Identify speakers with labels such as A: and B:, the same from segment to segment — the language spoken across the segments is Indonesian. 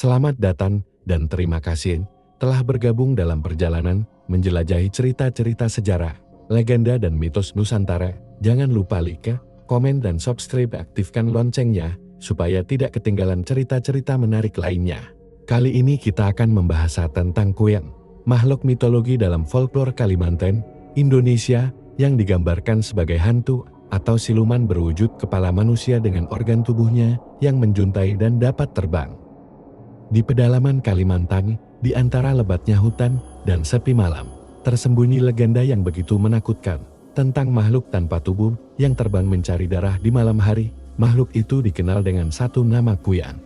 A: Selamat datang dan terima kasih telah bergabung dalam perjalanan menjelajahi cerita-cerita sejarah, legenda dan mitos Nusantara. Jangan lupa like, komen dan subscribe, aktifkan loncengnya supaya tidak ketinggalan cerita-cerita menarik lainnya. Kali ini kita akan membahas tentang Kuyang, makhluk mitologi dalam folklore Kalimantan, Indonesia yang digambarkan sebagai hantu atau siluman berwujud kepala manusia dengan organ tubuhnya yang menjuntai dan dapat terbang. Di pedalaman Kalimantan, di antara lebatnya hutan dan sepi malam, tersembunyi legenda yang begitu menakutkan tentang makhluk tanpa tubuh yang terbang mencari darah di malam hari. Makhluk itu dikenal dengan satu nama Kuyang.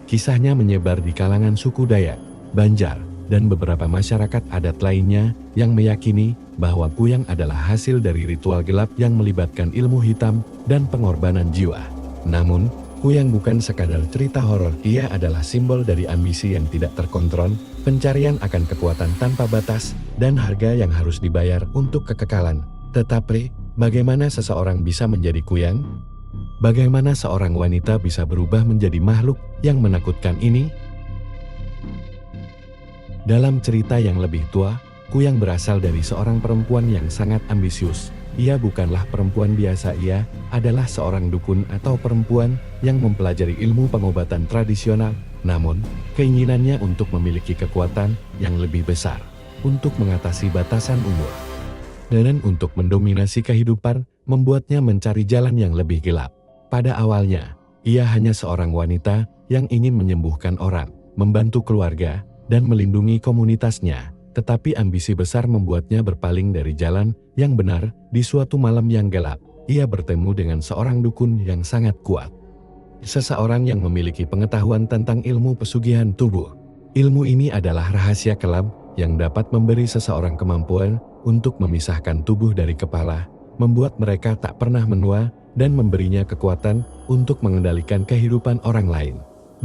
A: Kisahnya menyebar di kalangan suku Dayak, Banjar, dan beberapa masyarakat adat lainnya yang meyakini bahwa Kuyang adalah hasil dari ritual gelap yang melibatkan ilmu hitam dan pengorbanan jiwa. Namun, Kuyang bukan sekadar cerita horor, ia adalah simbol dari ambisi yang tidak terkontrol, pencarian akan kekuatan tanpa batas, dan harga yang harus dibayar untuk kekekalan. Tetapi, bagaimana seseorang bisa menjadi Kuyang? Bagaimana seorang wanita bisa berubah menjadi makhluk yang menakutkan ini? Dalam cerita yang lebih tua, Kuyang berasal dari seorang perempuan yang sangat ambisius. Ia bukanlah perempuan biasa, ia adalah seorang dukun atau perempuan yang mempelajari ilmu pengobatan tradisional. Namun, keinginannya untuk memiliki kekuatan yang lebih besar, untuk mengatasi batasan umur, dan untuk mendominasi kehidupan, membuatnya mencari jalan yang lebih gelap. Pada awalnya, ia hanya seorang wanita yang ingin menyembuhkan orang, membantu keluarga, dan melindungi komunitasnya. Tetapi ambisi besar membuatnya berpaling dari jalan yang benar. Di suatu malam yang gelap, ia bertemu dengan seorang dukun yang sangat kuat. Seseorang yang memiliki pengetahuan tentang ilmu pesugihan tubuh. Ilmu ini adalah rahasia kelam yang dapat memberi seseorang kemampuan untuk memisahkan tubuh dari kepala, membuat mereka tak pernah menua, dan memberinya kekuatan untuk mengendalikan kehidupan orang lain.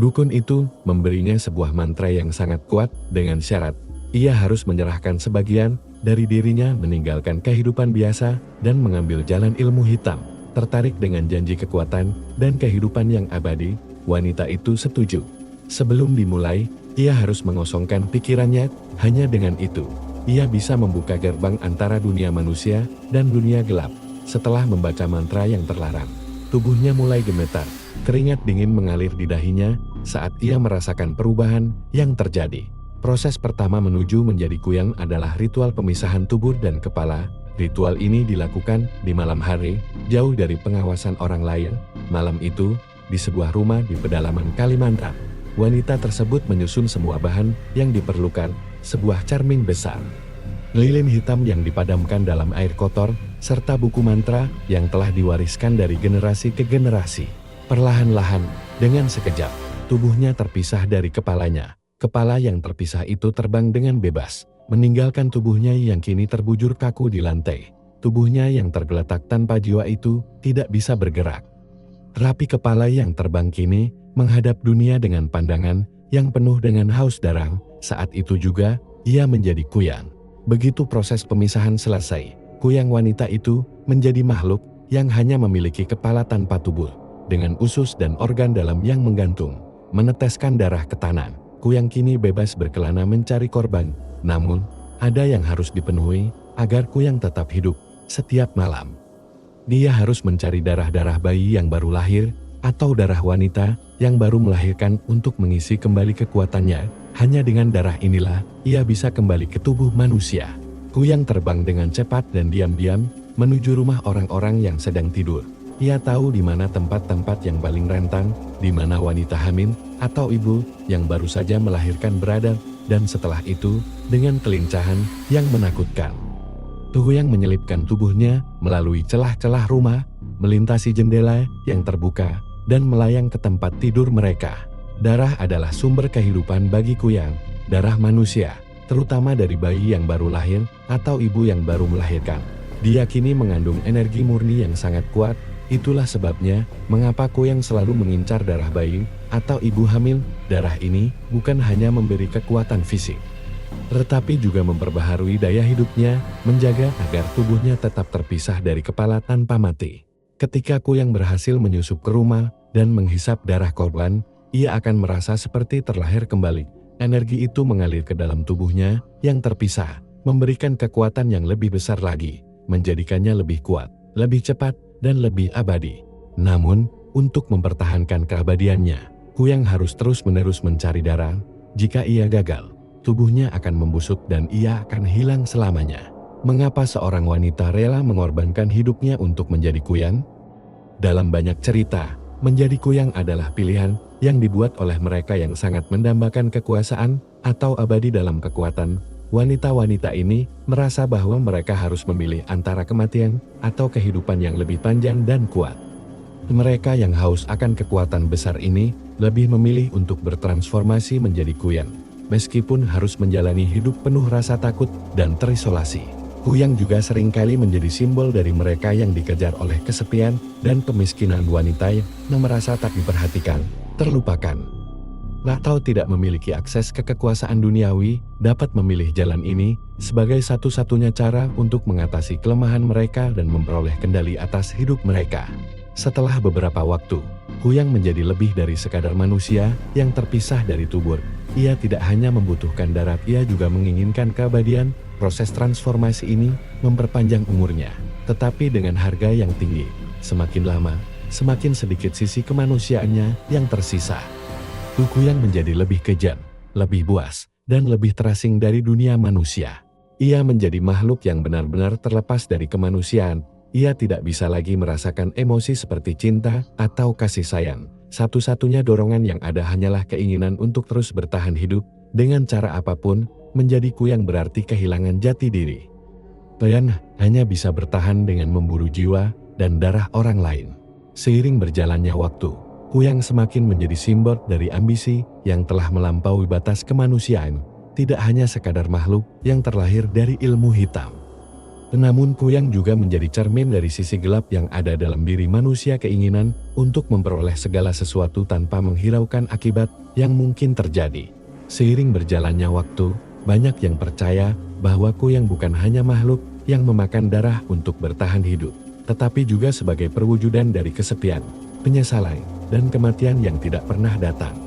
A: Dukun itu memberinya sebuah mantra yang sangat kuat dengan syarat ia harus menyerahkan sebagian dari dirinya, meninggalkan kehidupan biasa, dan mengambil jalan ilmu hitam. Tertarik dengan janji kekuatan dan kehidupan yang abadi, wanita itu setuju. Sebelum dimulai, ia harus mengosongkan pikirannya. Hanya dengan itu, ia bisa membuka gerbang antara dunia manusia dan dunia gelap. Setelah membaca mantra yang terlarang, tubuhnya mulai gemetar. Keringat dingin mengalir di dahinya saat ia merasakan perubahan yang terjadi. Proses pertama menuju menjadi Kuyang adalah ritual pemisahan tubuh dan kepala. Ritual ini dilakukan di malam hari, jauh dari pengawasan orang lain. Malam itu, di sebuah rumah di pedalaman Kalimantan, wanita tersebut menyusun semua bahan yang diperlukan, sebuah cermin besar, lilin hitam yang dipadamkan dalam air kotor, serta buku mantra yang telah diwariskan dari generasi ke generasi. Perlahan-lahan, dengan sekejap, tubuhnya terpisah dari kepalanya. Kepala yang terpisah itu terbang dengan bebas, meninggalkan tubuhnya yang kini terbujur kaku di lantai. Tubuhnya yang tergeletak tanpa jiwa itu tidak bisa bergerak. Rapi kepala yang terbang kini menghadap dunia dengan pandangan yang penuh dengan haus darah. Saat itu juga, ia menjadi Kuyang. Begitu proses pemisahan selesai, Kuyang wanita itu menjadi makhluk yang hanya memiliki kepala tanpa tubuh, dengan usus dan organ dalam yang menggantung, meneteskan darah ke tanah. Kuyang kini bebas berkelana mencari korban, namun ada yang harus dipenuhi agar Kuyang tetap hidup. Setiap malam, dia harus mencari darah-darah bayi yang baru lahir atau darah wanita yang baru melahirkan untuk mengisi kembali kekuatannya. Hanya dengan darah inilah ia bisa kembali ke tubuh manusia. Kuyang terbang dengan cepat dan diam-diam menuju rumah orang-orang yang sedang tidur. Ia tahu di mana tempat-tempat yang paling rentang, di mana wanita hamil atau ibu yang baru saja melahirkan berada, dan setelah itu, dengan kelincahan yang menakutkan, Kuyang menyelipkan tubuhnya melalui celah-celah rumah, melintasi jendela yang terbuka, dan melayang ke tempat tidur mereka. Darah adalah sumber kehidupan bagi Kuyang, darah manusia, terutama dari bayi yang baru lahir atau ibu yang baru melahirkan. Diyakini mengandung energi murni yang sangat kuat. Itulah sebabnya mengapa Kuyang selalu mengincar darah bayi atau ibu hamil. Darah ini bukan hanya memberi kekuatan fisik, tetapi juga memperbaharui daya hidupnya, menjaga agar tubuhnya tetap terpisah dari kepala tanpa mati. Ketika Kuyang berhasil menyusup ke rumah dan menghisap darah korban, ia akan merasa seperti terlahir kembali. Energi itu mengalir ke dalam tubuhnya yang terpisah, memberikan kekuatan yang lebih besar lagi, menjadikannya lebih kuat, lebih cepat, dan lebih abadi. Namun, untuk mempertahankan keabadiannya, Kuyang harus terus-menerus mencari darah. Jika ia gagal, tubuhnya akan membusuk dan ia akan hilang selamanya. Mengapa seorang wanita rela mengorbankan hidupnya untuk menjadi Kuyang? Dalam banyak cerita, menjadi Kuyang adalah pilihan yang dibuat oleh mereka yang sangat mendambakan kekuasaan atau abadi dalam kekuatan. Wanita-wanita ini merasa bahwa mereka harus memilih antara kematian atau kehidupan yang lebih panjang dan kuat. Mereka yang haus akan kekuatan besar ini lebih memilih untuk bertransformasi menjadi Kuyang, meskipun harus menjalani hidup penuh rasa takut dan terisolasi. Kuyang juga seringkali menjadi simbol dari mereka yang dikejar oleh kesepian dan kemiskinan, wanita yang merasa tak diperhatikan, terlupakan, atau tidak memiliki akses ke kekuasaan duniawi, dapat memilih jalan ini sebagai satu-satunya cara untuk mengatasi kelemahan mereka dan memperoleh kendali atas hidup mereka. Setelah beberapa waktu, Kuyang menjadi lebih dari sekadar manusia yang terpisah dari tubuh. Ia tidak hanya membutuhkan darah, ia juga menginginkan keabadian. Proses transformasi ini memperpanjang umurnya, tetapi dengan harga yang tinggi. Semakin lama, semakin sedikit sisi kemanusiaannya yang tersisa. Kuyang menjadi lebih kejam, lebih buas, dan lebih terasing dari dunia manusia. Ia menjadi makhluk yang benar-benar terlepas dari kemanusiaan. Ia tidak bisa lagi merasakan emosi seperti cinta atau kasih sayang. Satu-satunya dorongan yang ada hanyalah keinginan untuk terus bertahan hidup. Dengan cara apapun, menjadi Kuyang berarti kehilangan jati diri. Kalian hanya bisa bertahan dengan memburu jiwa dan darah orang lain. Seiring berjalannya waktu, Kuyang semakin menjadi simbol dari ambisi yang telah melampaui batas kemanusiaan. Tidak hanya sekadar makhluk yang terlahir dari ilmu hitam. Namun Kuyang juga menjadi cermin dari sisi gelap yang ada dalam diri manusia, keinginan untuk memperoleh segala sesuatu tanpa menghiraukan akibat yang mungkin terjadi. Seiring berjalannya waktu, banyak yang percaya bahwa Kuyang bukan hanya makhluk yang memakan darah untuk bertahan hidup, tetapi juga sebagai perwujudan dari kesepian, penyesalan, dan kematian yang tidak pernah datang.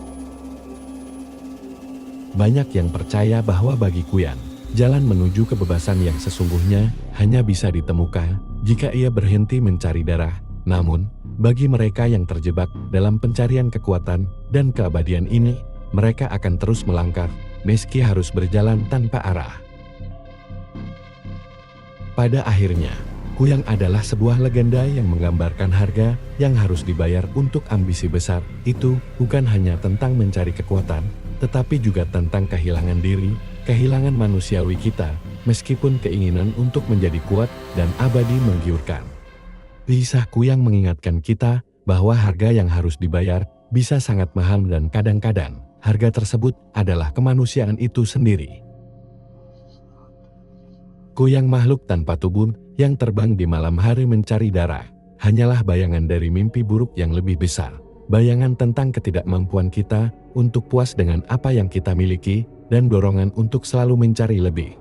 A: Banyak yang percaya bahwa bagi Kuyang, jalan menuju kebebasan yang sesungguhnya hanya bisa ditemukan jika ia berhenti mencari darah. Namun, bagi mereka yang terjebak dalam pencarian kekuatan dan keabadian ini, mereka akan terus melangkah, meski harus berjalan tanpa arah. Pada akhirnya, Kuyang adalah sebuah legenda yang menggambarkan harga yang harus dibayar untuk ambisi besar. Itu bukan hanya tentang mencari kekuatan, tetapi juga tentang kehilangan diri, kehilangan manusiawi kita, meskipun keinginan untuk menjadi kuat dan abadi menggiurkan. Kisah Kuyang mengingatkan kita bahwa harga yang harus dibayar bisa sangat mahal dan kadang-kadang harga tersebut adalah kemanusiaan itu sendiri. Kuyang, makhluk tanpa tubuh yang terbang di malam hari mencari darah, hanyalah bayangan dari mimpi buruk yang lebih besar. Bayangan tentang ketidakmampuan kita untuk puas dengan apa yang kita miliki dan dorongan untuk selalu mencari lebih.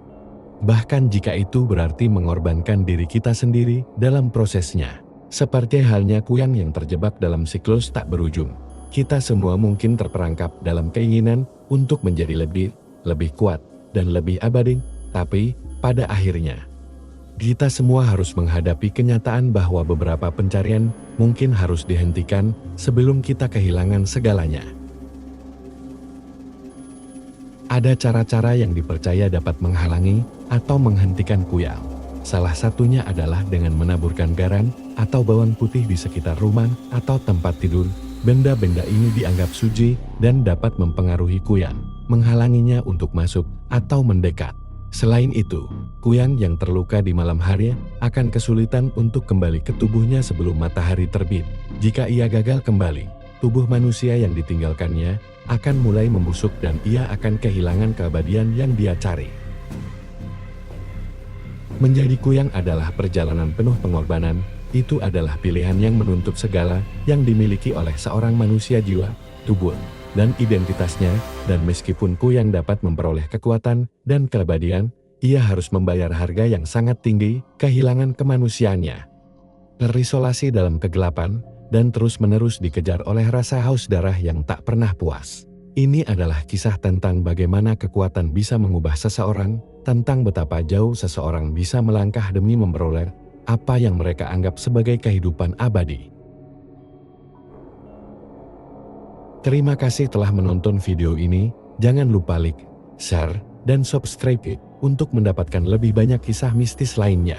A: Bahkan jika itu berarti mengorbankan diri kita sendiri dalam prosesnya. Seperti halnya Kuyang yang terjebak dalam siklus tak berujung. Kita semua mungkin terperangkap dalam keinginan untuk menjadi lebih kuat dan lebih abadi, tapi pada akhirnya kita semua harus menghadapi kenyataan bahwa beberapa pencarian mungkin harus dihentikan sebelum kita kehilangan segalanya. Ada cara-cara yang dipercaya dapat menghalangi atau menghentikan Kuyang. Salah satunya adalah dengan menaburkan garam atau bawang putih di sekitar rumah atau tempat tidur. Benda-benda ini dianggap suci dan dapat mempengaruhi Kuyang, menghalanginya untuk masuk atau mendekat. Selain itu, Kuyang yang terluka di malam hari akan kesulitan untuk kembali ke tubuhnya sebelum matahari terbit. Jika ia gagal kembali, tubuh manusia yang ditinggalkannya akan mulai membusuk dan ia akan kehilangan keabadian yang dia cari. Menjadi Kuyang adalah perjalanan penuh pengorbanan. Itu adalah pilihan yang menuntut segala yang dimiliki oleh seorang manusia, jiwa, tubuh, dan identitasnya, dan meskipun Kuyang dapat memperoleh kekuatan dan keabadian, ia harus membayar harga yang sangat tinggi, kehilangan kemanusiaannya, terisolasi dalam kegelapan, dan terus-menerus dikejar oleh rasa haus darah yang tak pernah puas. Ini adalah kisah tentang bagaimana kekuatan bisa mengubah seseorang, tentang betapa jauh seseorang bisa melangkah demi memperoleh apa yang mereka anggap sebagai kehidupan abadi. Terima kasih telah menonton video ini. Jangan lupa like, share, dan subscribe untuk mendapatkan lebih banyak kisah mistis lainnya.